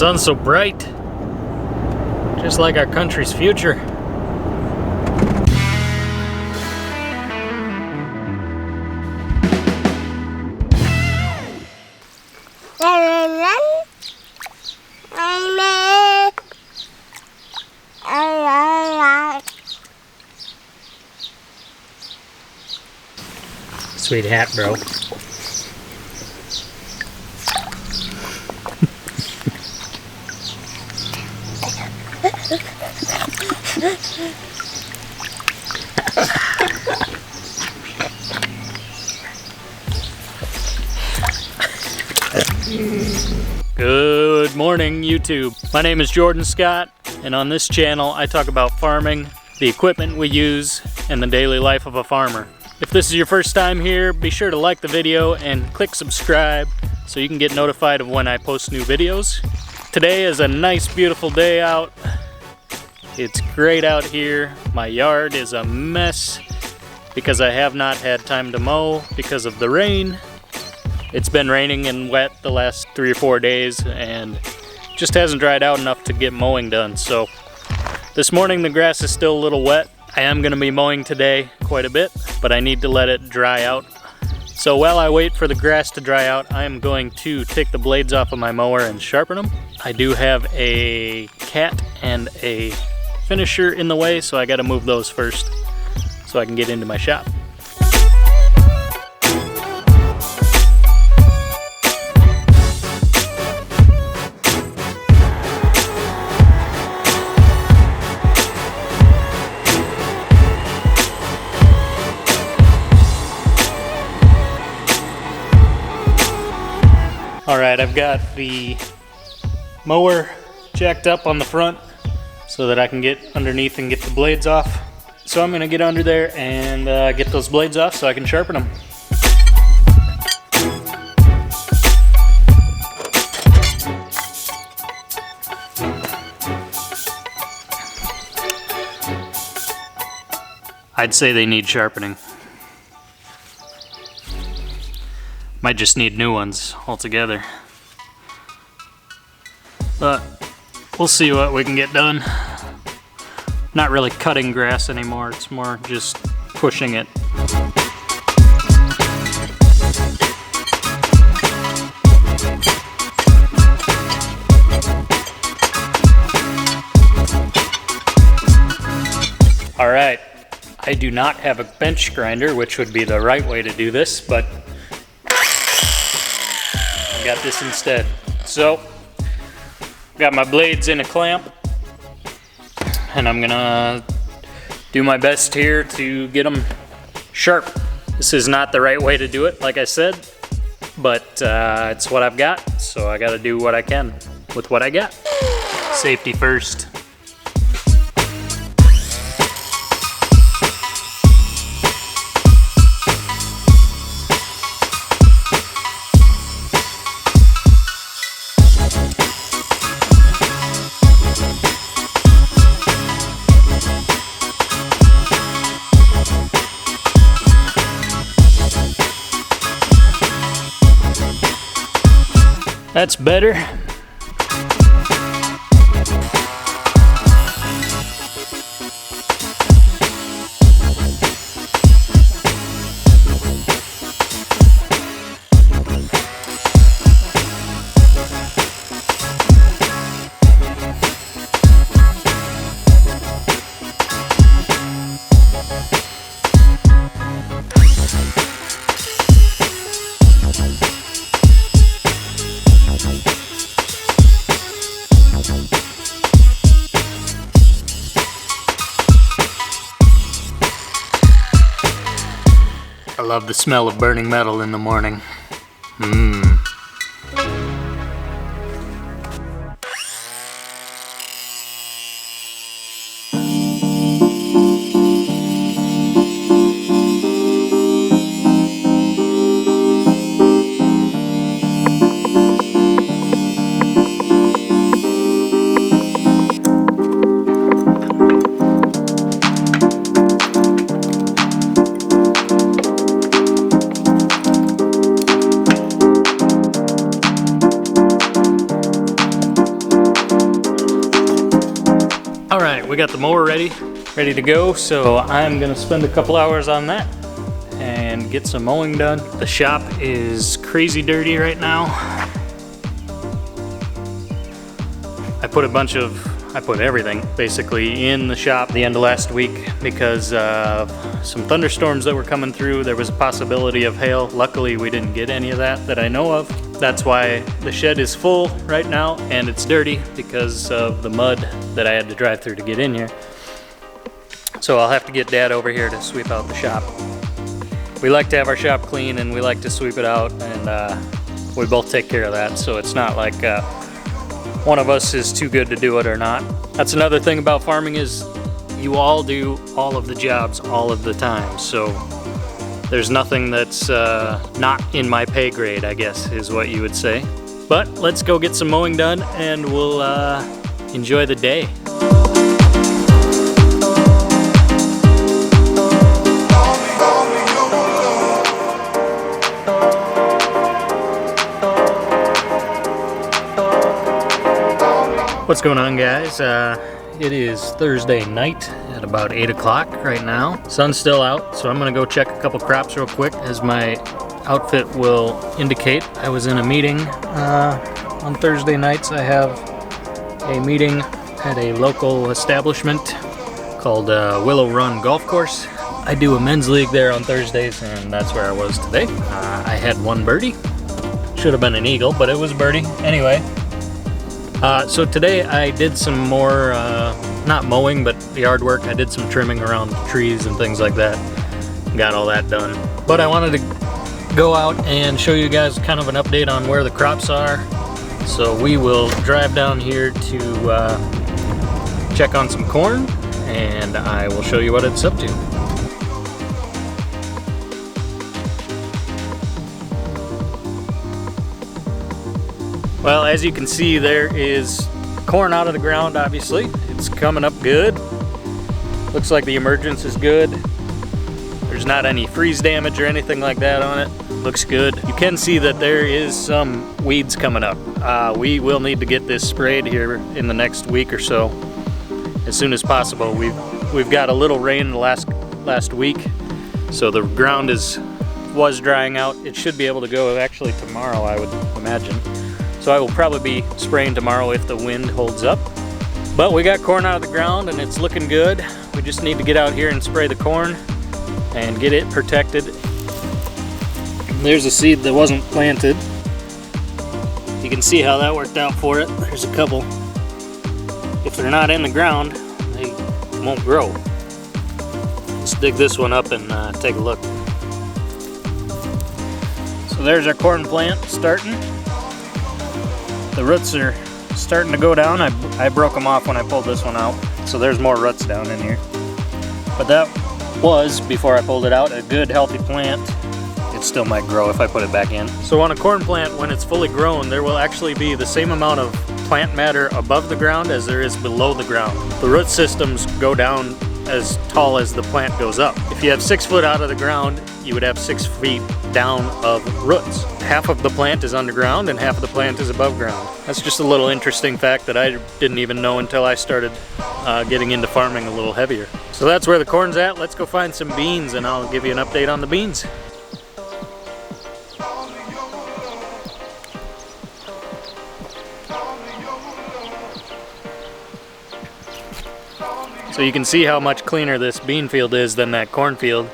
sun's so bright, just like our country's future. Sweet hat, bro. Good morning, YouTube. My name is Jordan Scott, and on this channel I talk about farming, the equipment we use, and the daily life of a farmer. If this is your first time here, be sure to like the video and click subscribe so you can get notified of when I post new videos. Today is a nice, beautiful day out. It's great out here. My yard is a mess because I have not had time to mow because of the rain. It's been raining and wet the last 3 or 4 days and just hasn't dried out enough to get mowing done. So this morning the grass is still a little wet. I am going to be mowing today quite a bit, but I need to let it dry out. So while I wait for the grass to dry out, I am going to take the blades off of my mower and sharpen them. I do have a cat and a finisher in the way, so I got to move those first so I can get into my shop. Alright, I've got the mower jacked up on the front so that I can get underneath and get the blades off. So I'm going to get under there and get those blades off so I can sharpen them. I'd say they need sharpening. Might just need new ones altogether. But we'll see what we can get done. Not really cutting grass anymore, it's more just pushing it. Alright, I do not have a bench grinder, which would be the right way to do this, but I got this instead. So, got my blades in a clamp, and I'm gonna do my best here to get them sharp. This is not the right way to do it, like I said, but it's what I've got, so I gotta do what I can with what I got. Safety first. That's better. I love the smell of burning metal in the morning. we got the mower ready to go, so I'm gonna spend a couple hours on that and get some mowing done. The shop is crazy dirty right now. I put everything basically in the shop the end of last week because of some thunderstorms that were coming through. There was a possibility of hail. Luckily, we didn't get any of that I know of. That's why the shed is full right now and it's dirty because of the mud that I had to drive through to get in here. So I'll have to get Dad over here to sweep out the shop. We like to have our shop clean and we like to sweep it out, and we both take care of that, so it's not like one of us is too good to do it or not. That's another thing about farming is you all do all of the jobs all of the time, so there's nothing that's not in my pay grade, I guess is what you would say. But let's go get some mowing done and we'll enjoy the day. What's going on, guys? It is Thursday night at about 8 o'clock right now. Sun's still out, so I'm gonna go check a couple crops real quick. As my outfit will indicate, I was in a meeting on Thursday nights. I have a meeting at a local establishment called Willow Run Golf Course. I do a men's league there on Thursdays, and that's where I was today. I had one birdie. Should have been an eagle, but it was a birdie. Anyway. So today I did some more, not mowing, but yard work. I did some trimming around trees and things like that. Got all that done. But I wanted to go out and show you guys kind of an update on where the crops are. So we will drive down here to check on some corn, and I will show you what it's up to. Well, as you can see, there is corn out of the ground, obviously. It's coming up good. Looks like the emergence is good. There's not any freeze damage or anything like that on it. Looks good. You can see that there is some weeds coming up. We will need to get this sprayed here in the next week or so, as soon as possible. We've got a little rain the last week, so the ground was drying out. It should be able to go actually tomorrow, I would imagine. So I will probably be spraying tomorrow if the wind holds up. But we got corn out of the ground and it's looking good. We just need to get out here and spray the corn and get it protected. There's a seed that wasn't planted. You can see how that worked out for it. There's a couple. If they're not in the ground, they won't grow. Let's dig this one up and take a look. So there's our corn plant starting. The roots are starting to go down. I broke them off when I pulled this one out, so there's more roots down in here. But that was, before I pulled it out, a good healthy plant. It still might grow if I put it back in. So on a corn plant, when it's fully grown, there will actually be the same amount of plant matter above the ground as there is below the ground. The root systems go down as tall as the plant goes up. If you have 6 foot out of the ground, you would have 6 feet down of roots. Half of the plant is underground and half of the plant is above ground. That's just a little interesting fact that I didn't even know until I started getting into farming a little heavier. So that's where the corn's at. Let's go find some beans and I'll give you an update on the beans. So you can see how much cleaner this bean field is than that corn field.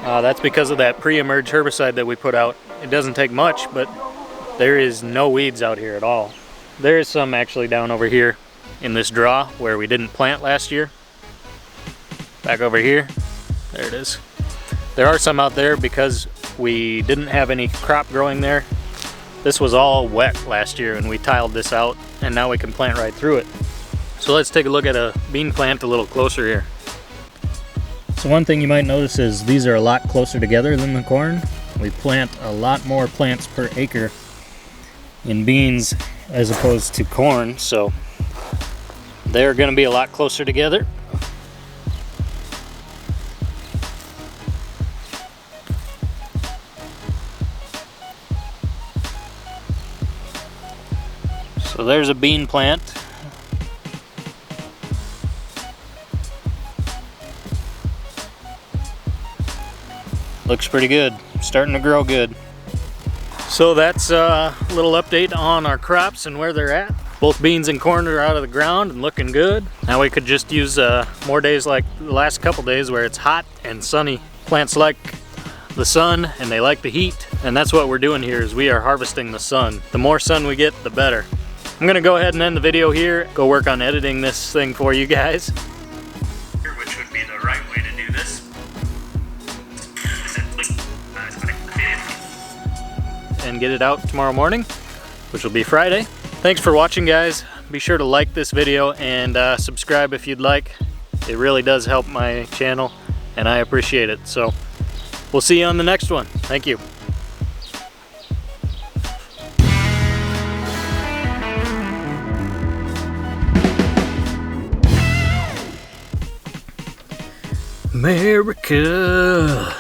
That's because of that pre-emerge herbicide that we put out. It doesn't take much, but there is no weeds out here at all. There is some actually down over here in this draw where we didn't plant last year. Back over here, there it is. There are some out there because we didn't have any crop growing there. This was all wet last year and we tiled this out and now we can plant right through it. So let's take a look at a bean plant a little closer here. So one thing you might notice is these are a lot closer together than the corn. We plant a lot more plants per acre in beans as opposed to corn, so they're going to be a lot closer together. So there's a bean plant. Looks pretty good. Starting to grow good. So that's a little update on our crops and where they're at. Both beans and corn are out of the ground and looking good. Now we could just use more days like the last couple days where it's hot and sunny. Plants like the sun and they like the heat, and that's what we're doing here is we are harvesting the sun. The more sun we get, the better. I'm gonna go ahead and end the video here, go work on editing this thing for you guys. Which would be the right way to do this. And get it out tomorrow morning, which will be Friday. Thanks for watching, guys. Be sure to like this video and subscribe if you'd like. It really does help my channel and I appreciate it. So we'll see you on the next one. Thank you. America.